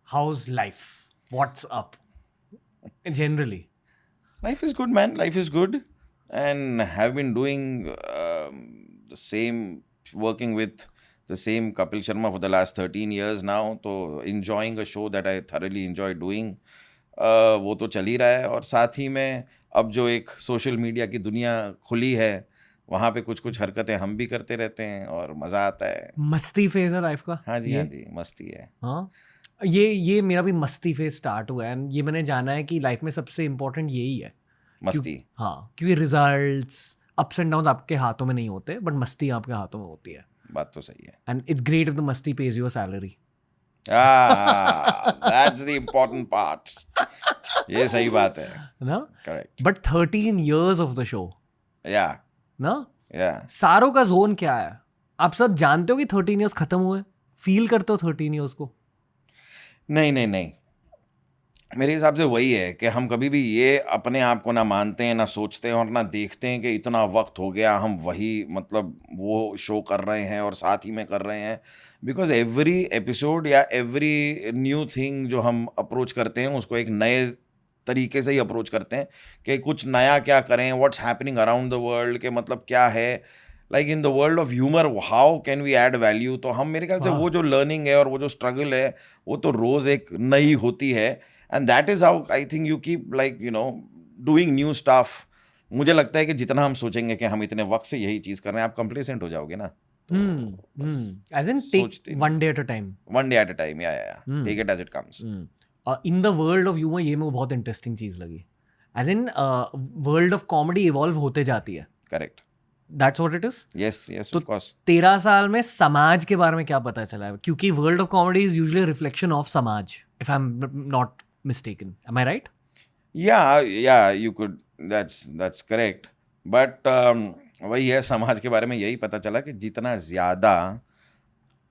How's life? What's up? Generally. Life is good, man. Life is good. And have been doing the same, working with the same Kapil Sharma for the last 13 years now. तो enjoying a show that I thoroughly enjoy doing. वो तो चल ही रहा है और साथ ही में अब जो एक सोशल मीडिया की दुनिया खुली है वहाँ पे कुछ कुछ हरकतें हम भी करते रहते हैं और मज़ा आता है. मस्ती फेज है लाइफ का. हाँ जी, मस्ती है. हाँ, ये मेरा भी मस्ती फेज स्टार्ट हुआ है. एंड ये मैंने जाना है कि लाइफ में सबसे इम्पोर्टेंट यही है, मस्ती. हाँ, क्योंकि रिजल्ट्स अप्स एंड डाउन आपके हाथों में नहीं होते, बट मस्ती आपके हाथों में होती है. बात तो सही है. And it's great if the मस्ती page your salary. That's the important part. ये सही बात है. ना? Correct. But 13 years of the show Yeah. ना, Yeah. सारों का जोन क्या है? आप सब जानते हो कि 13 years खत्म हुए? फील करते हो 13 years को? नहीं. मेरे हिसाब से वही है कि हम कभी भी ये अपने आप को ना मानते हैं, ना सोचते हैं और ना देखते हैं कि इतना वक्त हो गया हम वही मतलब वो शो कर रहे हैं और साथ ही में कर रहे हैं. बिकॉज एवरी एपिसोड या एवरी न्यू थिंग जो हम अप्रोच करते हैं उसको एक नए तरीके से ही अप्रोच करते हैं कि कुछ नया क्या करें, what's happening around the world, के मतलब क्या है, like in the world of humour how can we add value. तो हम मेरे ख्याल से वो जो लर्निंग है और वो जो स्ट्रगल है वो तो रोज़ एक नई होती है. And that is how I think you keep like doing new staff. मुझे लगता है कि जितना हम सोचेंगे कि हम इतने वक्त से यही चीज़ कर रहे हैं, आप कंप्लेसेंट हो जाओगे ना. As in take one day at a time. One day at a time, yeah. Take it as it comes. In the world of humor ये मेरे को बहुत इंटरेस्टिंग चीज़ लगी. As in world of comedy evolve होते जाती है. Correct. That's what it is? Yes, तो of course. 13 साल में समाज के बारे में क्या पता चला है? क्योंकि world of comedy is usually reflection of समाज, if I'm not mistaken. Am I right? Yeah, you could. That's correct. But वही है, समाज के बारे में यही पता चला कि जितना ज़्यादा,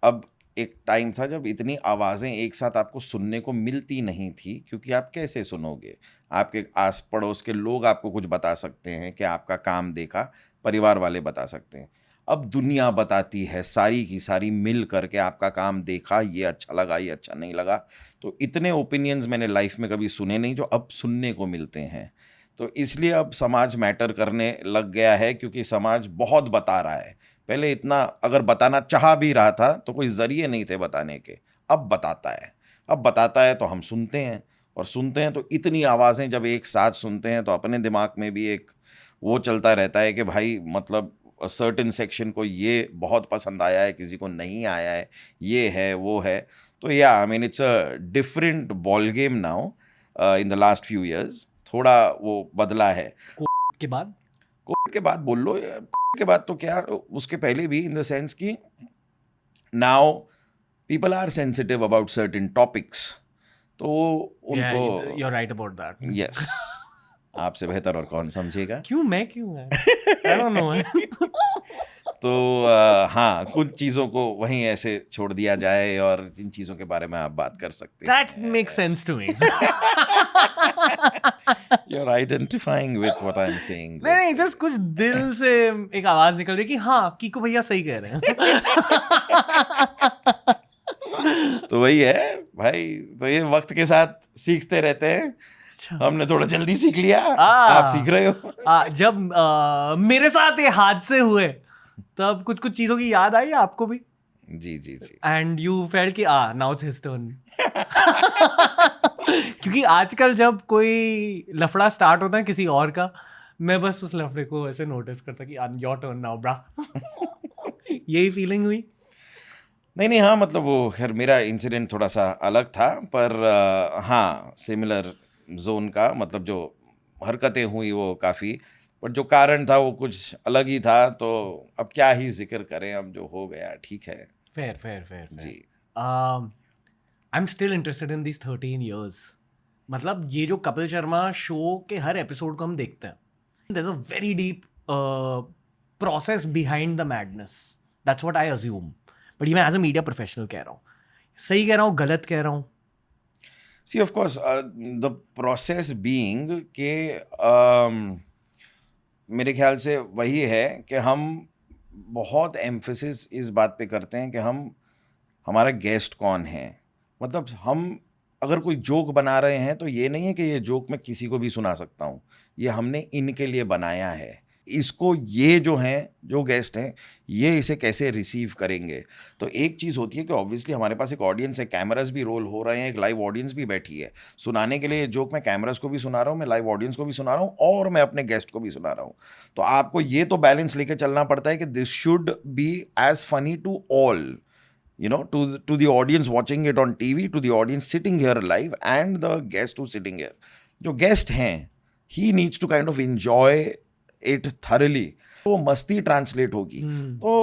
अब एक टाइम था जब इतनी आवाज़ें एक साथ आपको सुनने को मिलती नहीं थी, क्योंकि आप कैसे सुनोगे. आपके आस पड़ोस के लोग आपको कुछ बता सकते हैं कि आपका काम देखा, परिवार वाले बता सकते हैं. अब दुनिया बताती है सारी की सारी मिल करके आपका काम देखा, ये अच्छा लगा, ये अच्छा नहीं लगा. तो इतने ओपिनियंस मैंने लाइफ में कभी सुने नहीं जो अब सुनने को मिलते हैं. तो इसलिए अब समाज मैटर करने लग गया है, क्योंकि समाज बहुत बता रहा है. पहले इतना अगर बताना चाह भी रहा था तो कोई ज़रिए नहीं थे बताने के. अब बताता है तो हम सुनते हैं, और सुनते हैं तो इतनी आवाज़ें जब एक साथ सुनते हैं तो अपने दिमाग में भी एक वो चलता रहता है कि भाई मतलब सर्टेन सेक्शन को ये बहुत पसंद आया है, किसी को नहीं आया है, ये है वो है. तो या I mean it's a different ball game now in the last few years. थोड़ा वो बदला है. के बाद कोविड के बाद बोल लो, के बाद तो क्या, उसके पहले भी, इन द सेंस कि now people are sensitive about certain topics. तो उनको you're right about that. Yes, आपसे बेहतर और कौन समझेगा. क्यों I don't know. तो हाँ, कुछ चीज़ों को वहीं ऐसे छोड़ दिया जाए और जिन चीज़ों के बारे में आप बात कर सकते हैं. That makes sense to me. You're identifying with what I'm saying. नहीं, just कुछ दिल से एक आवाज निकल रही कि हाँ, कीको भैया सही कह रहे हैं. तो वही है भाई. तो ये वक्त के साथ सीखते रहते हैं. हमने थोड़ा जल्दी सीख लिया, आप सीख रहे हो. जब मेरे साथ ये हादसे हुए तब कुछ कुछ चीजों की याद आई आपको भी. जी. एंड यू फेल्ट कि नाउ इट्स हिज टर्न. क्योंकि आजकल जब कोई लफड़ा स्टार्ट होता है किसी और का, मैं बस उस लफड़े को ऐसे नोटिस करता कि योर टर्न नाउ ब्रा. यही फीलिंग हुई. नहीं, हाँ, मतलब वो खैर मेरा इंसिडेंट थोड़ा सा अलग था, पर हाँ, सिमिलर जोन का, मतलब जो हरकतें हुई वो काफ़ी, पर जो कारण था वो कुछ अलग ही था. तो अब क्या ही जिक्र करें, अब जो हो गया ठीक है. फेयर जी. I am still interested in this 13 years. मतलब ये जो कपिल शर्मा शो के हर एपिसोड को हम देखते हैं, there is a very deep process behind the madness. That's what I assume. But ये मैं एज अ मीडिया प्रोफेशनल कह रहा हूँ. सही कह रहा हूँ, गलत कह रहा हूँ? See, of course, the process being के मेरे ख्याल से वही है कि हम बहुत एम्फेसिस इस बात पे करते हैं कि हमारा गेस्ट कौन है. मतलब हम अगर कोई जोक बना रहे हैं तो ये नहीं है कि ये जोक मैं किसी को भी सुना सकता हूँ, ये हमने इनके लिए बनाया है, इसको ये जो हैं, जो गेस्ट हैं, ये इसे कैसे रिसीव करेंगे। तो एक चीज़ होती है कि ऑब्वियसली हमारे पास एक ऑडियंस है, कैमरास भी रोल हो रहे हैं, एक लाइव ऑडियंस भी बैठी है सुनाने के लिए। ये जोक मैं कैमरास को भी सुना रहा हूँ, मैं लाइव ऑडियंस को भी सुना रहा हूँ, और मैं अपने गेस्ट को भी सुना रहा हूँ। तो आपको ये तो बैलेंस लेके चलना पड़ता है कि this should be as funny to all, you know, to the audience watching it on TV, to the audience sitting here live, and the guest who's sitting here. जो गेस्ट हैं, he needs to kind of enjoy it thoroughly, तो मस्ती translate होगी। तो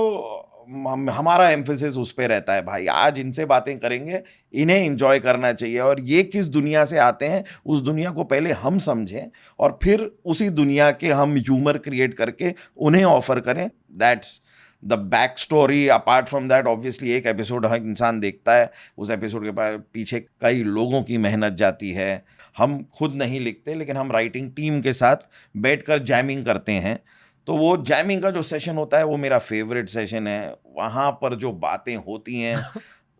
हमारा emphasis उस पे रहता है, भाई आज इनसे बातें करेंगे, इन्हें एंजॉय करना चाहिए, और ये किस दुनिया से आते हैं उस दुनिया को पहले हम समझें, और फिर उसी दुनिया के हम ह्यूमर क्रिएट करके उन्हें ऑफर करें। That's the back story. Apart from that obviously एक एपिसोड हर इंसान देखता है, उस एपिसोड के पीछे कई लोगों की मेहनत जाती है। हम खुद नहीं लिखते, लेकिन हम राइटिंग टीम के साथ बैठकर जैमिंग करते हैं। तो वो जैमिंग का जो सेशन होता है वो मेरा फेवरेट सेशन है। वहाँ पर जो बातें होती हैं,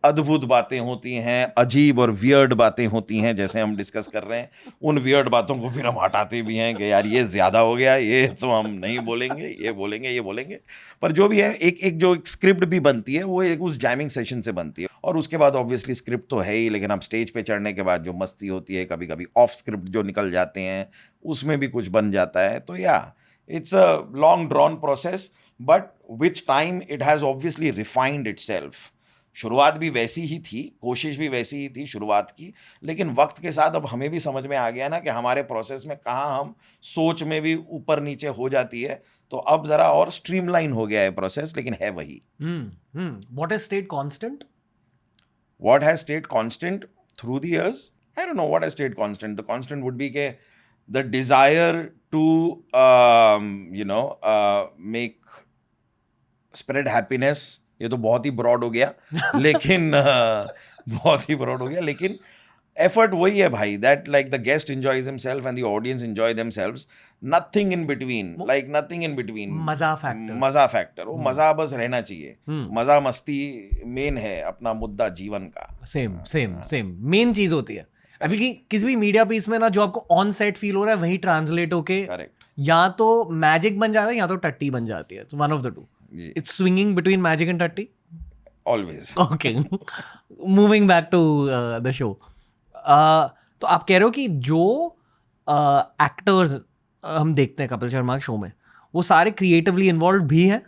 अद्भुत बातें होती हैं, अजीब और वियर्ड बातें होती हैं, जैसे हम डिस्कस कर रहे हैं। उन वियर्ड बातों को फिर हम हटाते भी हैं कि यार ये ज़्यादा हो गया, ये तो हम नहीं बोलेंगे, ये बोलेंगे, ये बोलेंगे। पर जो भी है, एक जो एक स्क्रिप्ट भी बनती है, वो एक उस जैमिंग सेशन से बनती है। और उसके बाद ऑब्वियसली स्क्रिप्ट तो है ही, लेकिन हम स्टेज पे चढ़ने के बाद जो मस्ती होती है, कभी कभी ऑफ स्क्रिप्ट जो निकल जाते हैं, उसमें भी कुछ बन जाता है। तो या it's a long drawn process, but with time it has obviously refined itself. शुरुआत भी वैसी ही थी, कोशिश भी वैसी ही थी शुरुआत की, लेकिन वक्त के साथ अब हमें भी समझ में आ गया ना कि हमारे प्रोसेस में कहाँ हम सोच में भी ऊपर नीचे हो जाती है। तो अब ज़रा और स्ट्रीमलाइन हो गया है प्रोसेस, लेकिन है वही। What has stayed constant? What has stayed constant through the years? I don't know what has stayed constant. The constant would be के the desire to make spread happiness। ये तो बहुत ही ब्रॉड हो गया, लेकिन बहुत ही ब्रॉड हो गया, लेकिन एफर्ट वही है भाई, that like the guest enjoys himself and the audience enjoy themselves, nothing in between, like nothing in between. मजा फैक्टर। मजा फैक्टर, वो मजा बस रहना चाहिए। मजा मस्ती मेन है अपना मुद्दा जीवन का। सेम मेन चीज होती है। अभी कि किसी भी मीडिया पीस में ना, जो आपको ऑन सेट फील हो रहा है वही ट्रांसलेट होके करेक्ट या तो मैजिक बन जाता है या तो टट्टी बन जाती है। One of the two. It's swinging between magic and tatty? Always. Okay. Moving back to the show. तो आप कह रहे हो कि जो एक्टर्स हम देखते हैं कपिल शर्मा के शो में, वो सारे क्रिएटिवली इन्वॉल्व भी हैं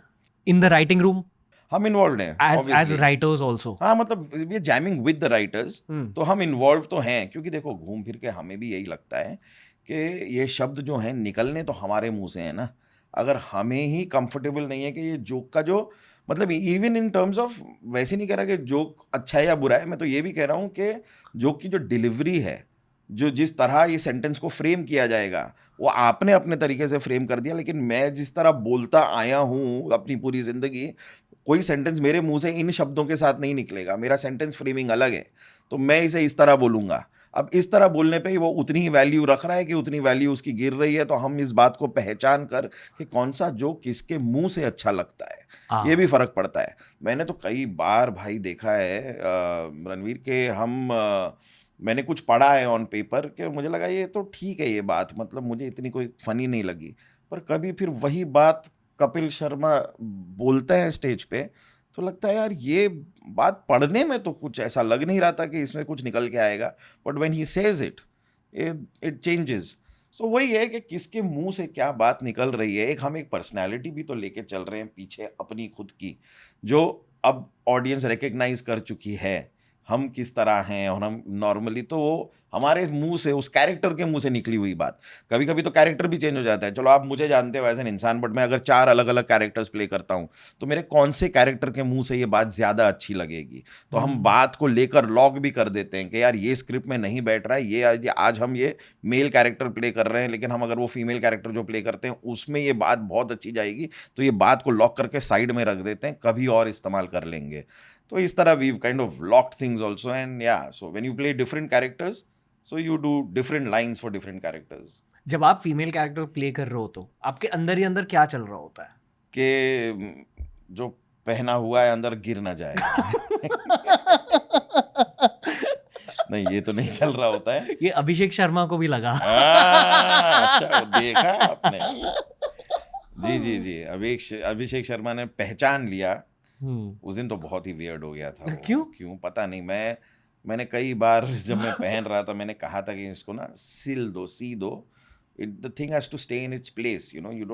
इन द राइटिंग रूम? हम इन्वॉल्व हैं एज राइटर्स ऑल्सो। हाँ, मतलब ये जैमिंग विद द राइटर्स, तो हम इन्वॉल्व तो हैं, क्योंकि देखो घूम फिर के हमें भी यही लगता है कि ये शब्द जो हैं निकलने तो हमारे मुंह से है ना। अगर हमें ही कंफर्टेबल नहीं है कि ये जोक का जो मतलब, इवन इन टर्म्स ऑफ, वैसे नहीं कह रहा कि जोक अच्छा है या बुरा है, मैं तो ये भी कह रहा हूँ कि जोक की जो डिलीवरी है, जो जिस तरह ये सेंटेंस को फ्रेम किया जाएगा, वो आपने अपने तरीके से फ्रेम कर दिया, लेकिन मैं जिस तरह बोलता आया हूँ अपनी पूरी ज़िंदगी, कोई सेंटेंस मेरे मुंह से इन शब्दों के साथ नहीं निकलेगा। मेरा सेंटेंस फ्रेमिंग अलग है, तो मैं इसे इस तरह बोलूँगा। अब इस तरह बोलने पे ही वो उतनी ही वैल्यू रख रहा है कि उतनी वैल्यू उसकी गिर रही है। तो हम इस बात को पहचान कर कि कौन सा जोक किसके मुंह से अच्छा लगता है, ये भी फ़र्क पड़ता है। मैंने तो कई बार भाई देखा है रणवीर के मैंने कुछ पढ़ा है ऑन पेपर कि मुझे लगा ये तो ठीक है, ये बात मतलब मुझे इतनी कोई फ़नी नहीं लगी, पर कभी फिर वही बात कपिल शर्मा बोलते हैं स्टेज पे, तो लगता है यार ये बात पढ़ने में तो कुछ ऐसा लग नहीं रहा था कि इसमें कुछ निकल के आएगा, but when he says it changes. So वही है कि किसके मुंह से क्या बात निकल रही है। हम एक पर्सनैलिटी भी तो लेके चल रहे हैं पीछे अपनी खुद की, जो अब ऑडियंस रिकग्नाइज कर चुकी है हम किस तरह हैं, और हम नॉर्मली तो वो हमारे मुंह से, उस कैरेक्टर के मुंह से निकली हुई बात। कभी कभी तो कैरेक्टर भी चेंज हो जाता है। चलो आप मुझे जानते हो एज एन इंसान, बट मैं अगर 4 अलग अलग कैरेक्टर्स प्ले करता हूं, तो मेरे कौन से कैरेक्टर के मुंह से ये बात ज़्यादा अच्छी लगेगी, तो हम बात को लेकर लॉक भी कर देते हैं कि यार ये स्क्रिप्ट में नहीं बैठ रहा है, ये आज हम ये मेल कैरेक्टर प्ले कर रहे हैं, लेकिन हम अगर वो फीमेल कैरेक्टर जो प्ले करते हैं उसमें ये बात बहुत अच्छी जाएगी, तो ये बात को लॉक करके साइड में रख देते हैं, कभी और इस्तेमाल कर लेंगे। तो इस तरह we kind of locked things also, and yeah so when you play different characters, so you do different lines for different characters. जब आप फीमेल कैरेक्टर प्ले कर रहे हो तो आपके अंदर ही अंदर क्या चल रहा होता है? कि जो पहना हुआ है अंदर गिर ना जाए। नहीं ये तो नहीं चल रहा होता है। ये अभिषेक शर्मा को भी लगा। अच्छा वो देखा आपने। जी जी जी, अभिषेक शर्मा ने पहचान लिया। उस दिन तो बहुत ही वियर्ड हो गया था वो। क्यों? पता नहीं, मैंने कई बार जब मैं पहन रहा था मैंने कहा था कि इसको ना सी दो। The thing has to stay in its place, you know, you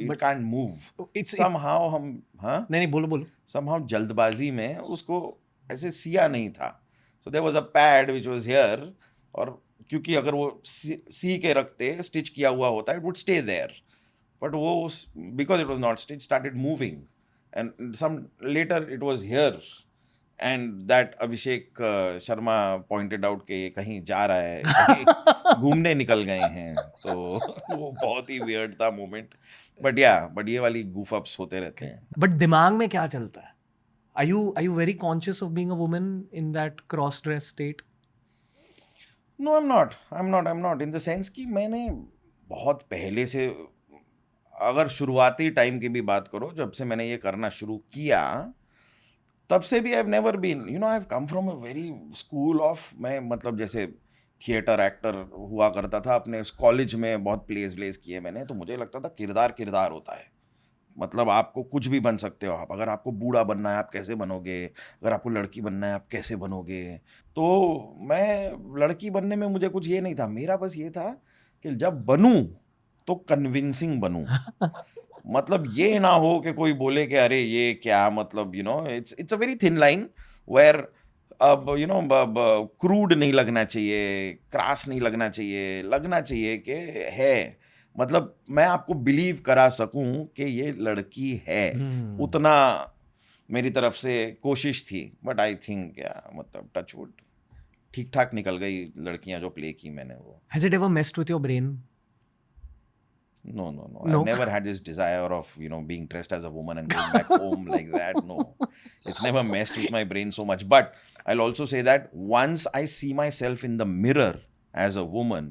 But can't move. it's Somehow हम नहीं बोलो। somehow जल्दबाजी में उसको ऐसे सिया नहीं था। So there was a pad which was here, और क्योंकि अगर वो सी के रखते स्टिच किया हुआ होता it would stay there, but वो because it was not stitched started moving, and some later it was here, and that Abhishek Sharma pointed out कि ये कहीं जा रहा है, कहीं घूमने निकल गए हैं, तो वो बहुत ही weird था मोमेंट। बट ये वाली goof ups होते रहते हैं। बट दिमाग में क्या चलता है? Are you very conscious of being a woman in that cross dress state? No, I'm not in the sense कि मैंने बहुत पहले से, अगर शुरुआती टाइम की भी बात करो, जब से मैंने ये करना शुरू किया तब से भी I've never been, you know, I've come from a very school of, मैं मतलब जैसे थिएटर एक्टर हुआ करता था अपने कॉलेज में, बहुत प्लेस किए मैंने, तो मुझे लगता था किरदार होता है। मतलब आपको कुछ भी बन सकते हो आप, अगर आपको बूढ़ा बनना है आप कैसे बनोगे, अगर आपको लड़की बनना है आप कैसे बनोगे। तो मैं लड़की बनने में मुझे कुछ ये नहीं था, मेरा बस ये था कि जब बनूं तो कन्विंसिंग बनूं। मतलब ये ना हो कि कोई बोले कि अरे ये क्या, मतलब you know it's a very thin line where, अब यू नो क्रूड नहीं लगना चाहिए, क्रास नहीं लगना चाहिए कि है, मतलब मैं आपको बिलीव करा सकूं कि ये लड़की है। उतना मेरी तरफ से कोशिश थी, बट आई थिंक मतलब टच वुड ठीक ठाक निकल गई लड़कियां जो प्ले की मैंने वो। Has it ever messed with your brain? No. No. I've never had this desire of, you know, being dressed as a woman and going back home like that. No. It's never messed with my brain so much. But I'll also say that once I see myself in the mirror as a woman,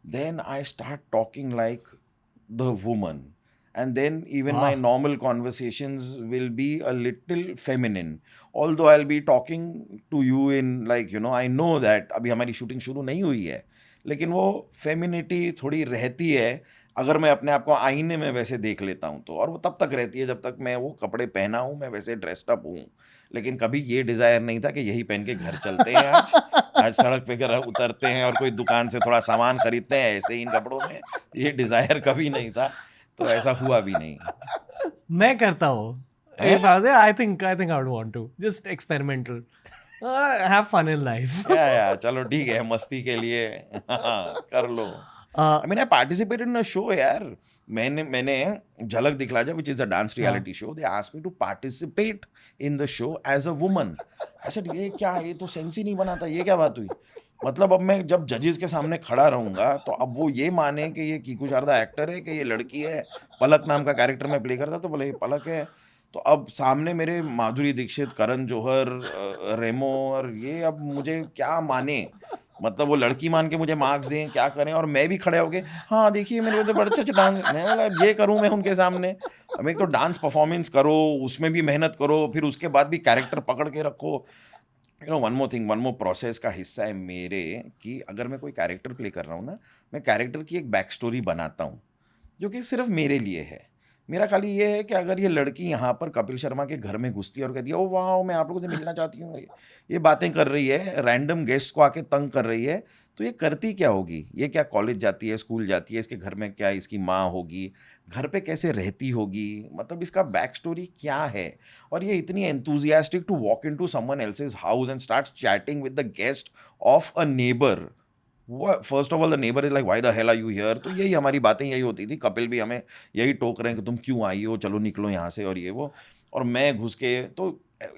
then I start talking like the woman. And then even my normal conversations will be a little feminine. Although I'll be talking to you in like, you know, I know that अभी हमारी shooting शुरू नहीं हुई है, लेकिन वो femininity थोड़ी रहती है अगर मैं अपने आप को आईने में वैसे देख लेता हूँ तो, और वो तब तक रहती है जब तक मैं वो कपड़े पहना हूँ, मैं वैसे ड्रेस्ड अप हूँ। लेकिन कभी ये डिज़ायर नहीं था कि यही पहन के घर चलते हैं आज सड़क पे उतरते हैं और कोई दुकान से थोड़ा सामान खरीदते हैं ऐसे ही इन कपड़ों में, ये डिज़ायर कभी नहीं था, तो ऐसा हुआ भी नहीं। मैं करता हूँ। If I was there, I think I would want to just experimental. Have fun in life. या चलो ठीक है, मस्ती के लिए कर लो। I mean, I participated in a show यार। मैंने झलक दिखला जा, which is a dance reality show. They asked me to participate in the show as a woman. I said ये क्या, ये तो सेंस ही नहीं बनाता, ये क्या बात हुई। मतलब अब मैं जब जजेस के सामने खड़ा रहूंगा तो अब वो ये माने कि ये कीकू शारदा एक्टर है कि ये लड़की है। पलक नाम का कैरेक्टर मैं प्ले करता तो बोले ये पलक है, तो अब सामने मेरे माधुरी दीक्षित, करण जौहर, रेमो, और ये अब मुझे क्या माने, मतलब वो लड़की मान के मुझे मार्क्स दें, क्या करें, और मैं भी खड़े हो गए हाँ देखिए मेरे तो बड़े अच्छे डांस, मैं बोला ये करूं मैं उनके सामने। अब एक तो डांस परफॉर्मेंस करो, उसमें भी मेहनत करो, फिर उसके बाद भी कैरेक्टर पकड़ के रखो। You know one more process का हिस्सा है मेरे कि अगर मैं कोई कैरेक्टर प्ले कर रहा हूँ ना, मैं कैरेक्टर की एक बैक स्टोरी बनाता हूँ जो कि सिर्फ मेरे लिए है। मेरा खाली ये है कि अगर ये लड़की यहाँ पर कपिल शर्मा के घर में घुसती है और कहती है ओ वाह मैं आप लोगों से मिलना चाहती हूँ, ये बातें कर रही है, रैंडम गेस्ट को आके तंग कर रही है, तो ये करती क्या होगी, ये क्या कॉलेज जाती है, स्कूल जाती है, इसके घर में क्या इसकी माँ होगी, घर पे कैसे रहती होगी, मतलब इसका बैक स्टोरी क्या है। और ये इतनी enthusiastic to walk into someone else's house and start chatting with the guest of a neighbour. First of all the neighbour is like why the hell are you here. तो यही हमारी बातें यही होती थी, कपिल भी हमें यही टोक रहे हैं कि तुम क्यों आई हो, चलो निकलो यहाँ से, और ये वो, और मैं घुस के तो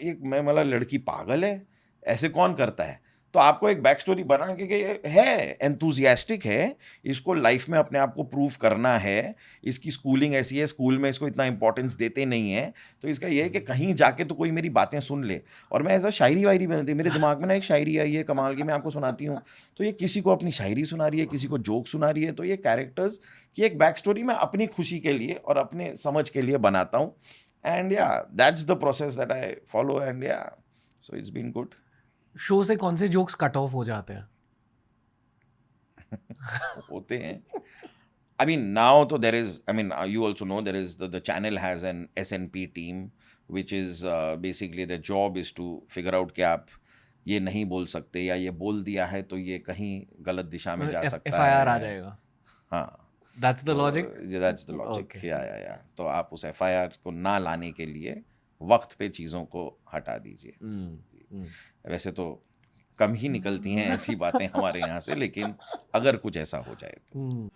एक मैं मतलब लड़की पागल है, ऐसे कौन करता है। तो आपको एक बैक स्टोरी बना के कि ये है एंथुजियास्टिक है, इसको लाइफ में अपने आप को प्रूव करना है, इसकी स्कूलिंग ऐसी है, स्कूल में इसको इतना इंपॉर्टेंस देते नहीं है, तो इसका ये है कि कहीं जाके तो कोई मेरी बातें सुन ले। और मैं ऐसा शायरी वायरी बनती, मेरे दिमाग में ना एक शायरी आई है कमाल की, मैं आपको सुनाती हूँ। तो ये किसी को अपनी शायरी सुना रही है, किसी को जोक सुना रही है, तो ये कैरेक्टर्स की एक बैक स्टोरी मैं अपनी खुशी के लिए और अपने समझ के लिए बनाता हूँ। And yeah that's the process that I follow, and yeah so it's been good. Show से कौन से जोक्स कट ऑफ हो जाते हैं? होते हैं. I mean, now तो there is, I mean, you also know there is the channel has an SNP team, which is basically their job is to figure out कि आप ये नहीं बोल सकते या ये बोल दिया है तो ये कहीं गलत दिशा में जा सकता FIR आ है. जाएगा. हाँ, That's the तो logic? that's the logic. Okay. या तो आप उस FIR को ना लाने के लिए वक्त पे चीज़ों को हटा दीजिए. वैसे तो कम ही निकलती हैं ऐसी बातें हमारे यहाँ से, लेकिन अगर कुछ ऐसा हो जाए तो